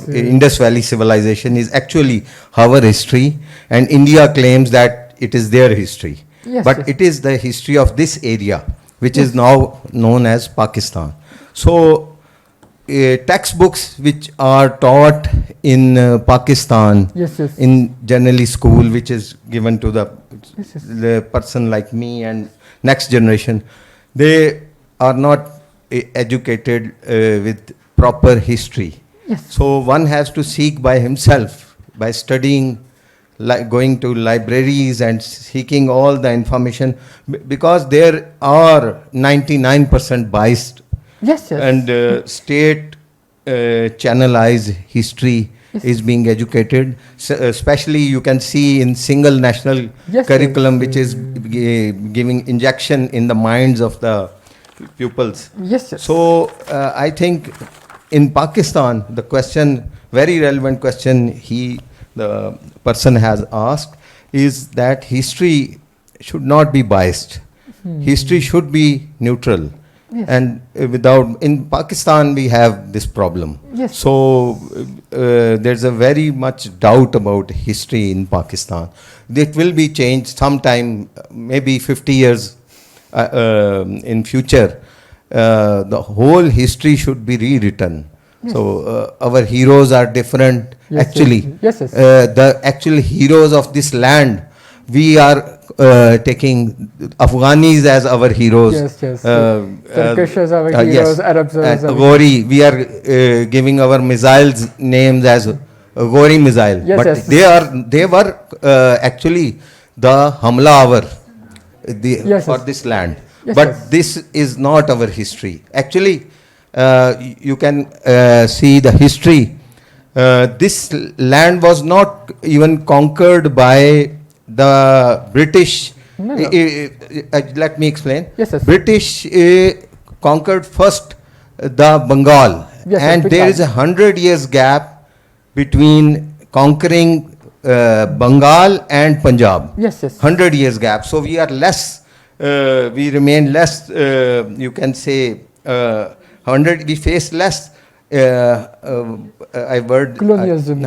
Speaker 5: Indus Valley civilization is actually our history, and India claims that it is their history.
Speaker 2: Yes,
Speaker 5: but it is the history of this area, which is now known as Pakistan. So textbooks which are taught in Pakistan, in generally school, which is given to the person like me and next generation, they are not educated with proper history.
Speaker 2: Yes.
Speaker 5: So one has to seek by himself, by studying going to libraries and seeking all the information, because there are 99% biased
Speaker 2: Yes, yes.
Speaker 5: and state channelized history is being educated. Especially you can see in single national curriculum, which is giving injection in the minds of the pupils.
Speaker 2: Yes, yes.
Speaker 5: So I think in Pakistan, the question, very relevant question the person has asked, is that history should not be biased. History should be neutral.
Speaker 2: Yes.
Speaker 5: And in Pakistan we have this problem.
Speaker 2: Yes.
Speaker 5: So there's a very much doubt about history in Pakistan. It will be changed sometime, maybe 50 years in future. The whole history should be rewritten.
Speaker 2: Yes.
Speaker 5: So our heroes are different.
Speaker 2: Yes,
Speaker 5: Actually,
Speaker 2: yes, yes.
Speaker 5: the actual heroes of this land, we are taking Afghanis as our heroes.
Speaker 2: Yes, yes. Turkish as our heroes,
Speaker 5: yes.
Speaker 2: Arabs as our
Speaker 5: Ghori, we are giving our missiles names as Ghori missile.
Speaker 2: Yes,
Speaker 5: but
Speaker 2: yes.
Speaker 5: they were actually the Hamla Avar
Speaker 2: Yes,
Speaker 5: for
Speaker 2: yes.
Speaker 5: this land.
Speaker 2: Yes,
Speaker 5: But
Speaker 2: yes.
Speaker 5: this is not our history. Actually, you can see the history. This land was not even conquered by the British.
Speaker 2: No, no.
Speaker 5: Let me explain.
Speaker 2: Yes, yes.
Speaker 5: British conquered first the Bengal,
Speaker 2: Yes,
Speaker 5: and
Speaker 2: yes,
Speaker 5: there is 100 years gap between conquering Bengal and Punjab.
Speaker 2: Yes, yes.
Speaker 5: 100 years gap. So we are less, we remain less, you can say, 100, we face less,
Speaker 2: colonialism.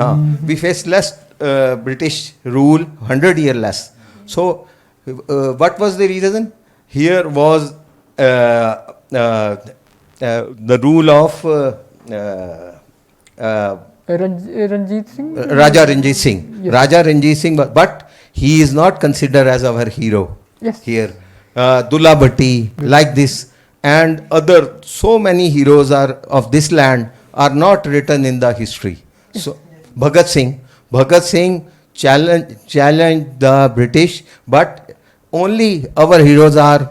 Speaker 5: we face less British rule, 100 year less. So what was the reason? Here was the rule of
Speaker 2: Ranjit Singh?
Speaker 5: Raja Ranjit Singh.
Speaker 2: Yes.
Speaker 5: Raja Ranjit Singh, but he is not considered as our hero.
Speaker 2: Yes.
Speaker 5: Here. Dullah Bhatti, like this, and other so many heroes are of this land are not written in the history. So Bhagat Singh challenged the British, but only our heroes are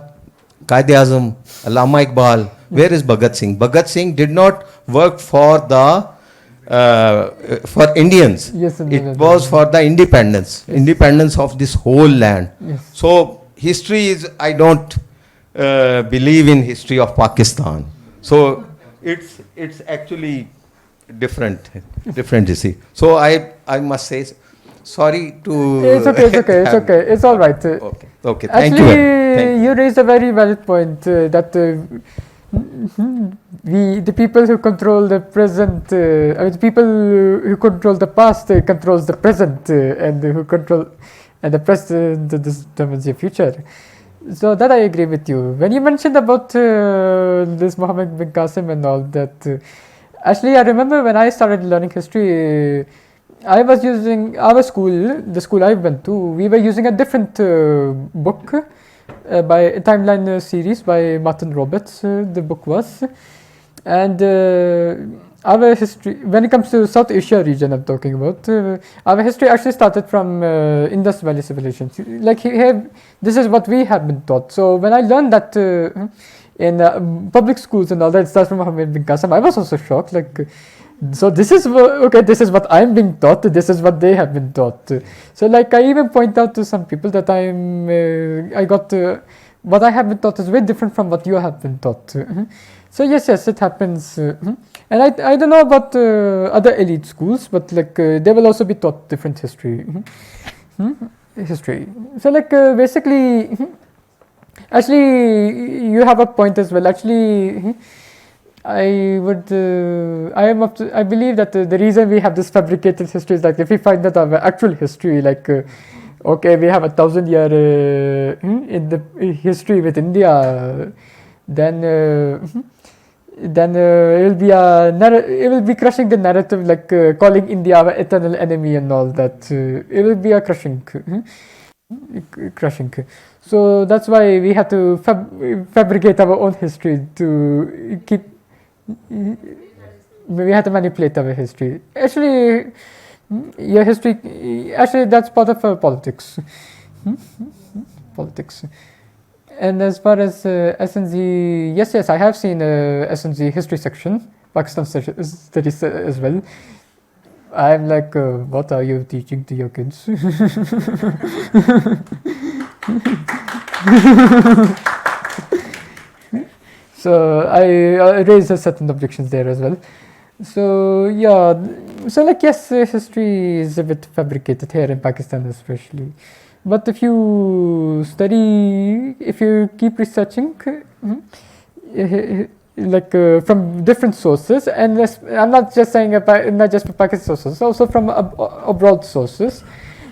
Speaker 5: Quaid-e-Azam, Allama Iqbal. Where is Bhagat Singh? Bhagat Singh did not work for the for Indians.
Speaker 2: Yes,
Speaker 5: it was for the independence of this whole land.
Speaker 2: Yes.
Speaker 5: So history is, I don't believe in history of Pakistan. So it's actually different, you see. So I must say, sorry to.
Speaker 2: It's okay, it's okay, it's okay. It's all right.
Speaker 5: Okay, thank you.
Speaker 2: Actually, you raised a very valid point that the people who control the present, the people who control the past controls the present, and who control and the present determines the future. So that I agree with you. When you mentioned about this Muhammad bin Qasim and all that, actually I remember when I started learning history, I was using our school, the school I went to, we were using a different book by a timeline series by Martin Roberts, the book was. And our history, when it comes to South Asia region I'm talking about, our history actually started from Indus Valley civilization. Like here, this is what we have been taught. So when I learned that in public schools and all that, it starts from Muhammad bin Qasim, I was also shocked. Like, so this is okay. This is what I'm being taught. This is what they have been taught. So like I even point out to some people that I got what I have been taught is very different from what you have been taught. So yes, it happens. And I don't know about other elite schools, but like they will also be taught different history. History. So like basically, actually you have a point as well. Actually. I believe that the reason we have this fabricated history is like if we find that our actual history, like okay, we have 1,000 year in the history with India, then it will be crushing the narrative, like calling India our eternal enemy and all that. It will be a crushing. So that's why we have to fabricate our own history to keep. We have to manipulate our history. Actually, Yeah, history, actually that's part of politics. Politics. And as far as SNZ, yes, I have seen SNZ history section, Pakistan studies as well. I'm like, what are you teaching to your kids? So I raised certain objections there as well. So yeah, so like yes, history is a bit fabricated here in Pakistan especially. But if you study, if you keep researching, like from different sources, and I'm not just saying not just for Pakistan sources, also from abroad sources,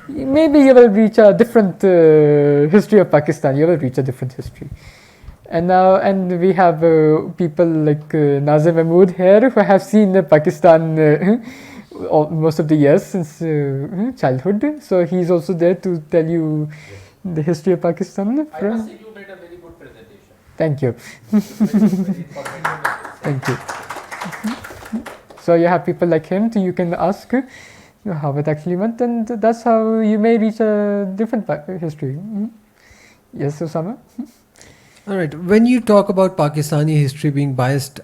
Speaker 2: maybe you will reach a different history of Pakistan. You will reach a different history. And now, and we have people like Nazir Mahmood here who have seen Pakistan most of the years since childhood. So he's also there to tell you the history of Pakistan.
Speaker 6: I must say you made a very good presentation.
Speaker 2: Thank you.
Speaker 6: Very informative.
Speaker 2: Thank you. So you have people like him, you can ask how it actually went, and that's how you may reach a different history. Yes, Osama?
Speaker 7: All right. When you talk about Pakistani history being biased,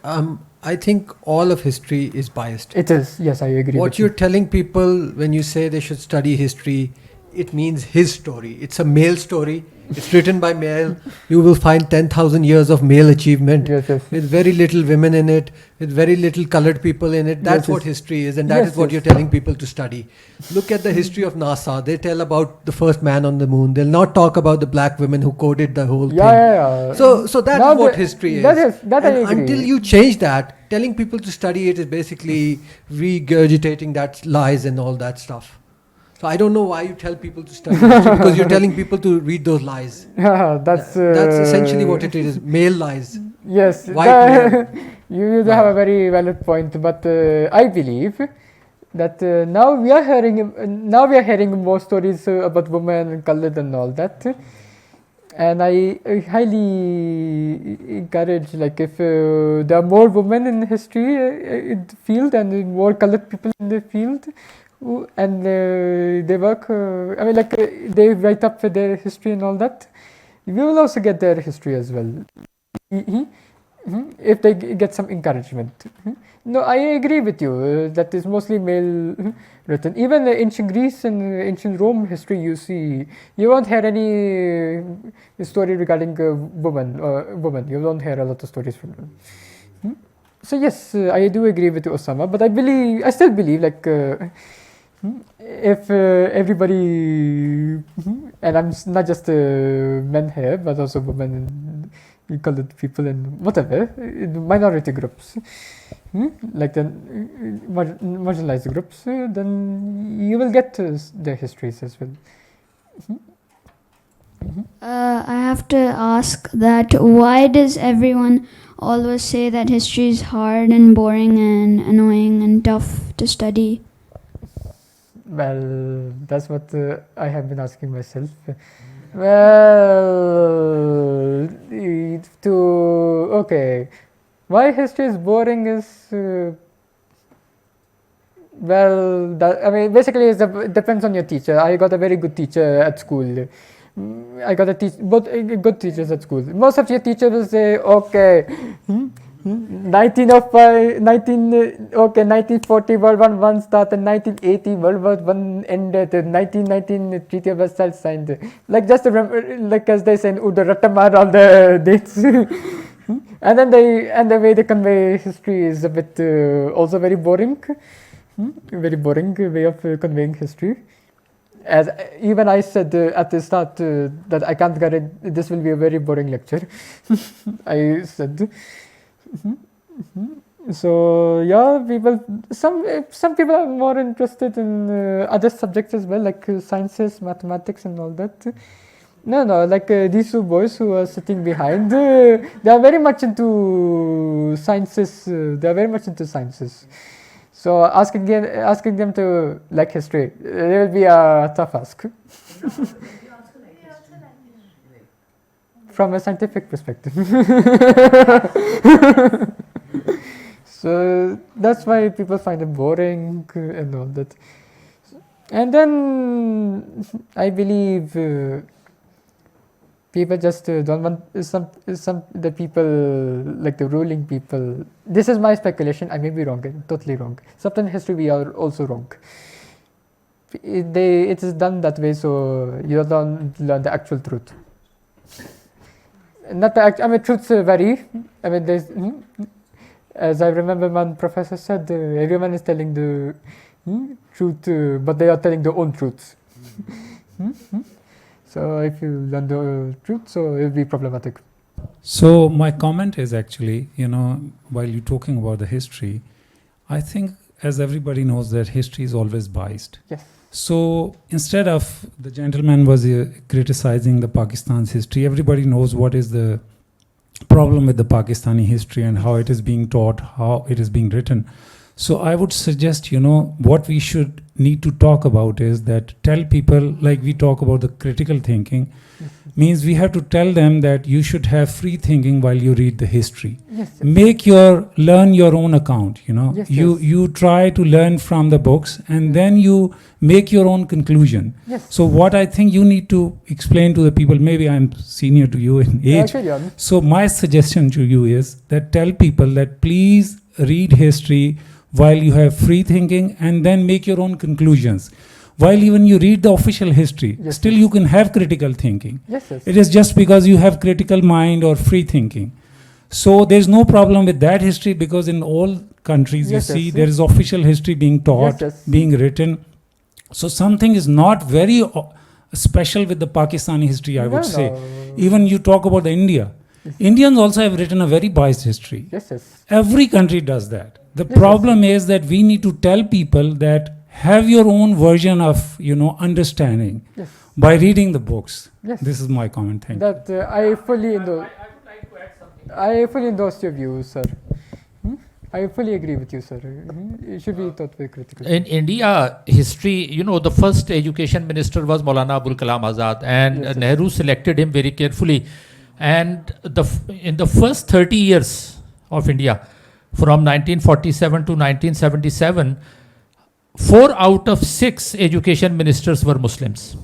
Speaker 7: I think all of history is biased.
Speaker 2: It is. Yes, I agree.
Speaker 7: What you're telling people when you say they should study history, it means his story. It's a male story. It's written by male. You will find 10,000 years of male achievement with very little women in it, with very little colored people in it. That's what history is, and that is what you're telling people to study. Look at the history of NASA. They tell about the first man on the moon. They'll not talk about the black women who coded the whole thing. So that's now what history is.
Speaker 2: That I agree.
Speaker 7: Until you change that, telling people to study it is basically regurgitating that lies and all that stuff. So I don't know why you tell people to study history, because you're telling people to read those lies.
Speaker 2: That's
Speaker 7: essentially what it is, male lies.
Speaker 2: Yes,
Speaker 7: white
Speaker 2: you have a very valid point, but I believe that now we are hearing more stories about women and colored and all that, and I highly encourage, like, if there are more women in history in the field and more colored people in the field, and they work, I mean, like, they write up their history and all that, we will also get their history as well, if they get some encouragement. No, I agree with you, that is mostly male written. Even the ancient Greece and ancient Rome history, you won't hear any story regarding women. You don't hear a lot of stories from them. So yes, I do agree with you, Osama, but I still believe, like, if everybody, and I'm not just men here, but also women and colored people and whatever, minority groups, like the marginalized groups, then you will get their histories as well.
Speaker 8: I have to ask that why does everyone always say that history is hard and boring and annoying and tough to study?
Speaker 2: Well, that's what I have been asking myself. Well, why history is boring is, basically it depends on your teacher. I got a very good teacher at school. I got both good teachers at school. Most of your teachers will say, okay, 1940 World War I started, 1980 World War I ended, 1919 Treaty of Versailles signed. Like, just remember, like as they say in Urdu, ratamar all the dates. And then the way they convey history is a bit also very boring. Very boring way of conveying history. As even I said at the start that I can't guarantee this will be a very boring lecture. I said. So yeah, some people are more interested in other subjects as well, like sciences, mathematics, and all that. No, like these two boys who are sitting behind, they are very much into sciences. So asking them to like history, it will be a tough ask. From a scientific perspective. So that's why people find it boring and all that. And then I believe people just don't want some the people like the ruling people. This is my speculation. I may be wrong. Totally wrong. Sometimes in history we are also wrong. It is done that way, so you don't learn the actual truth. Not the I mean, truths vary. I mean, there's as I remember, one professor said, everyone is telling the truth, but they are telling their own truths. So if you learn the truth, so it will be problematic.
Speaker 9: So my comment is actually, while you're talking about the history, I think as everybody knows that history is always biased.
Speaker 2: Yes.
Speaker 9: So instead of the gentleman was criticizing the Pakistan's history, everybody knows what is the problem with the Pakistani history and how it is being taught, how it is being written. So I would suggest, what we should need to talk about is that tell people, like we talk about the critical thinking, means we have to tell them that you should have free thinking while you read the history.
Speaker 2: Yes,
Speaker 9: Learn your own account,
Speaker 2: Yes,
Speaker 9: you try to learn from the books and then you make your own conclusion.
Speaker 2: Yes.
Speaker 9: So what I think you need to explain to the people, maybe I'm senior to you in age. So my suggestion to you is that tell people that please read history while you have free thinking and then make your own conclusions. While even you read the official history, still you can have critical thinking.
Speaker 2: Yes.
Speaker 9: It is just because you have critical mind or free thinking. So there's no problem with that history because in all countries you see there is official history being taught, being written. So something is not very special with the Pakistani history, I would say. Even you talk about the India. Indians also have written a very biased history. Every country does that. The problem is that we need to tell people that have your own version of, understanding by reading the books. This is my comment. Thank you.
Speaker 2: That I fully endorse. I fully endorse your views, sir. I fully agree with you, sir. It should be thought very critically.
Speaker 6: In India history, the first education minister was Maulana Abul Kalam Azad, and Nehru selected him very carefully. And in the first 30 years of India, from 1947 to 1977, 4 out of 6 education ministers were Muslims.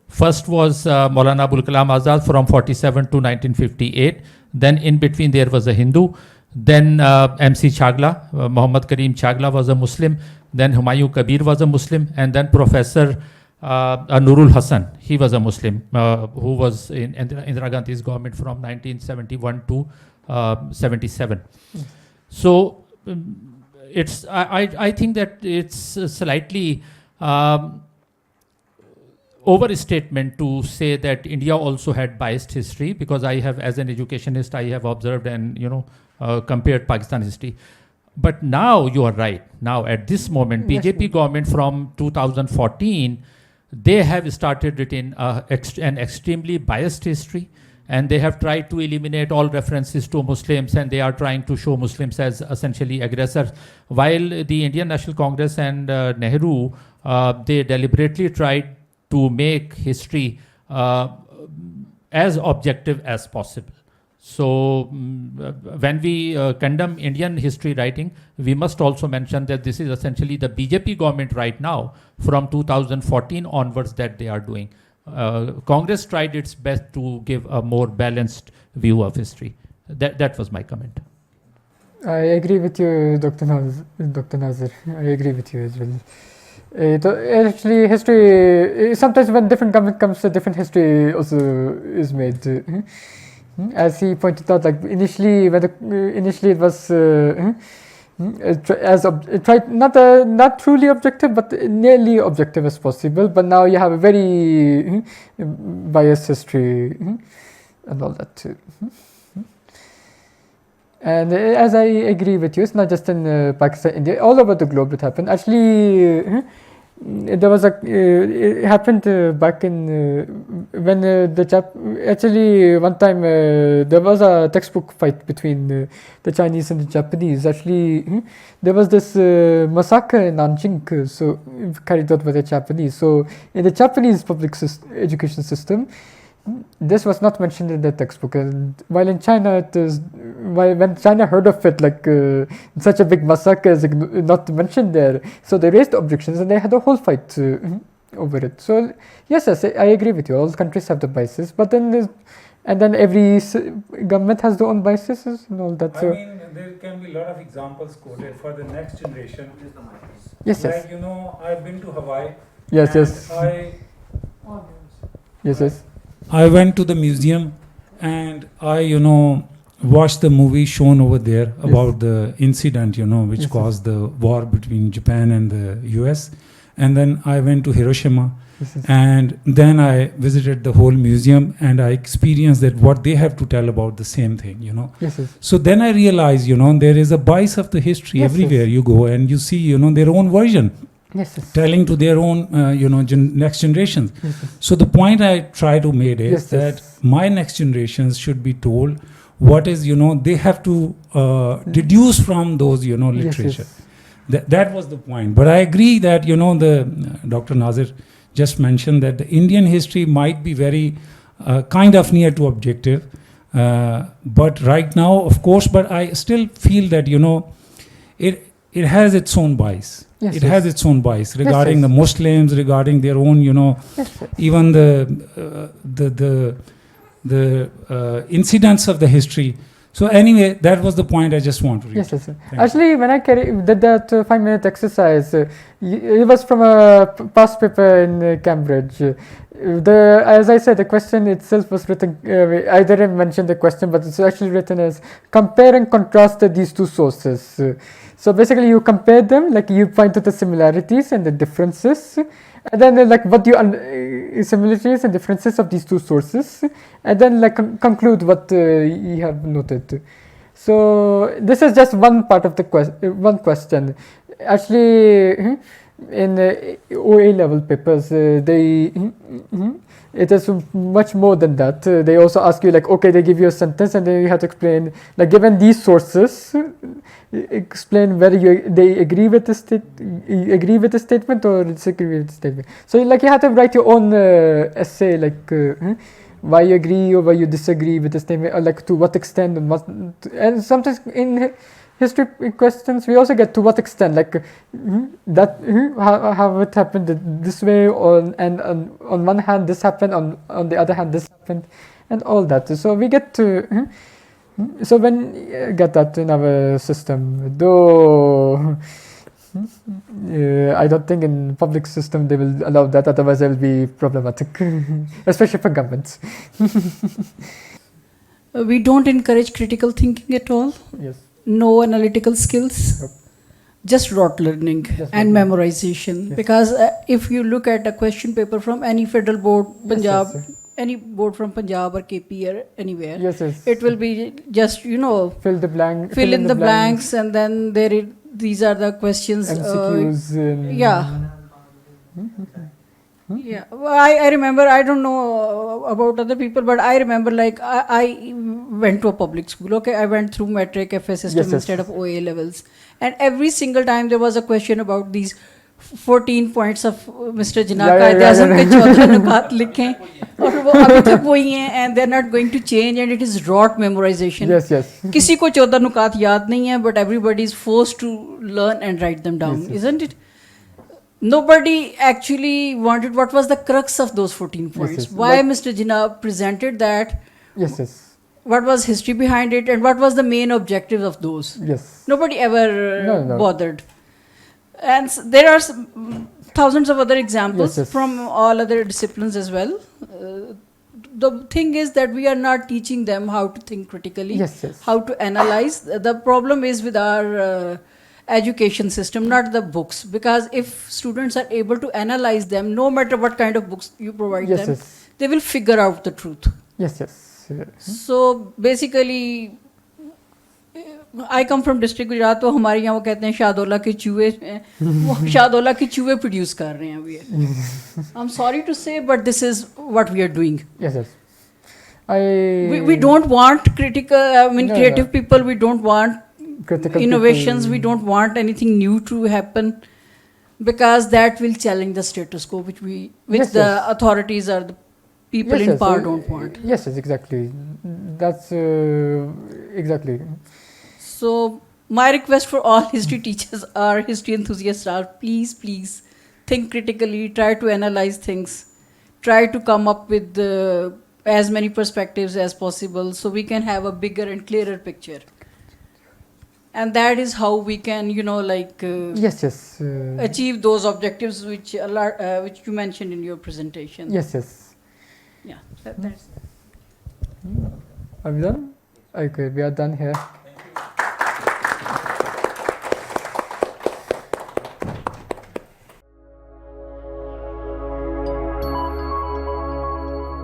Speaker 6: First was Maulana Abul Kalam Azad from 47 to 1958. Then in between there was a Hindu. Then MC Chagla, Muhammad Karim Chagla was a Muslim. Then Humayun Kabir was a Muslim. And then Professor Nurul Hassan, he was a Muslim who was in Indira Gandhi's government from 1971 to 77. So I think that it's slightly overstatement to say that India also had biased history, because I have, as an educationist, I have observed and compared Pakistan history. But now you are right. Now at this moment, BJP government from 2014, they have started written an extremely biased history. And they have tried to eliminate all references to Muslims, and they are trying to show Muslims as essentially aggressors. While the Indian National Congress and Nehru, they deliberately tried to make history as objective as possible. So when we condemn Indian history writing, we must also mention that this is essentially the BJP government right now from 2014 onwards that they are doing. Congress tried its best to give a more balanced view of history. That was my comment.
Speaker 2: I agree with you, Dr. Nazir. I agree with you as well. Actually, history, sometimes when different government comes, a different history also is made. As he pointed out, like initially it was not truly objective, but nearly objective as possible. But now you have a very biased history and all that too. And as I agree with you, it's not just in Pakistan, India, all over the globe it happened. Actually, there was it happened back in when actually one time there was a textbook fight between the Chinese and the Japanese. Actually, there was this massacre in Nanjing, so carried out by the Japanese. So in the Japanese public education system, this was not mentioned in the textbook. While in China, when China heard of it, like such a big massacre is not mentioned there. So they raised objections and they had a whole fight over it. So yes, I agree with you. All countries have the biases, but then every government has their own biases and all that. So
Speaker 9: There can be a lot of examples quoted for the next generation.
Speaker 2: Yes,
Speaker 9: like, I've been to Hawaii.
Speaker 2: Yes.
Speaker 9: I went to the museum and I, watched the movie shown over there about the incident, which caused the war between Japan and the US. And then I went to Hiroshima. And then I visited the whole museum and I experienced that what they have to tell about the same thing, So then I realized, there is a bias of the history everywhere you go and you see, their own version. Telling to their own, next generations. So the point I try to make is that my next generations should be told what is, they have to deduce from those, literature. That was the point. But I agree that, the Dr. Nazir just mentioned that the Indian history might be very kind of near to objective. But right now, of course, but I still feel that, it has its own bias. It has its own bias regarding the Muslims, regarding their own, even the incidents of the history. So anyway, that was the point I just want to reach.
Speaker 2: Yes. Actually, when I did that 5-minute exercise, it was from a past paper in Cambridge. As I said, the question itself was written, I didn't mention the question, but it's actually written as compare and contrast these two sources. So basically you compare them, like you point to the similarities and the differences, and then like what you similarities and differences of these two sources, and then like conclude what you have noted. So this is just one part of the question. Actually, in OA level papers, it is much more than that. They also ask you like, okay, they give you a sentence and then you have to explain, like given these sources, explain whether they agree with the statement or disagree with the statement. So like you have to write your own essay, like why you agree or why you disagree with the statement, or like to what extent and what. And sometimes in history questions we also get to what extent, like that how it happened this way, and on one hand this happened, on the other hand this happened, and all that. So we get to so when you get that in our system, though I don't think in public system they will allow that, otherwise it will be problematic, especially for governments.
Speaker 3: We don't encourage critical thinking at all.
Speaker 2: Yes.
Speaker 3: No analytical skills.
Speaker 2: Nope.
Speaker 3: Just rote learning and memorization.
Speaker 2: Yes.
Speaker 3: Because if you look at a question paper from any federal board, Punjab, any board from Punjab or KP or anywhere, it will be just
Speaker 2: fill
Speaker 3: in the blanks, and then these are the questions.
Speaker 2: MCQs.
Speaker 3: Yeah, well, I remember, I don't know about other people, but I remember like I went to a public school. Okay, I went through metric FA system instead of OA levels, and every single time there was a question about these 14 points of Mr. Jinnah का इतिहास के 14 नुकात लिखें, और वो अभी तक वही हैं, and they're not going to change, and it is rote memorization. किसी को 14 नुकात याद नहीं है, but everybody is forced to learn and write them down, isn't it? Nobody actually wanted what was the crux of those 14 points. Why Mr. Jinnah presented that? What was history behind it, and what was the main objective of those? Nobody ever bothered. And there are thousands of other examples from all other disciplines as well. The thing is that we are not teaching them how to think critically, how to analyze. The problem is with our education system, not the books, because if students are able to analyze them, no matter what kind of books you provide them, they will figure out the truth. So basically, I come from district Gujarat, तो हमारे यहाँ वो कहते हैं शाहदौला के चूहे, वो शाहदौला के चूहे produce कर रहे हैं अभी. I'm sorry to say, but this is what we are doing. We don't want creative people. We don't want critical innovations people. We don't want anything new to happen, because that will challenge the status quo which the authorities or the people in power don't want.
Speaker 2: Yes, exactly. That's exactly.
Speaker 3: So my request for all history teachers or history enthusiasts are, please think critically, try to analyze things, try to come up with as many perspectives as possible so we can have a bigger and clearer picture. And that is how we can, achieve those objectives which you mentioned in your presentation.
Speaker 2: Yes.
Speaker 3: Yeah, that's.
Speaker 2: Are we done? Okay, we are done here.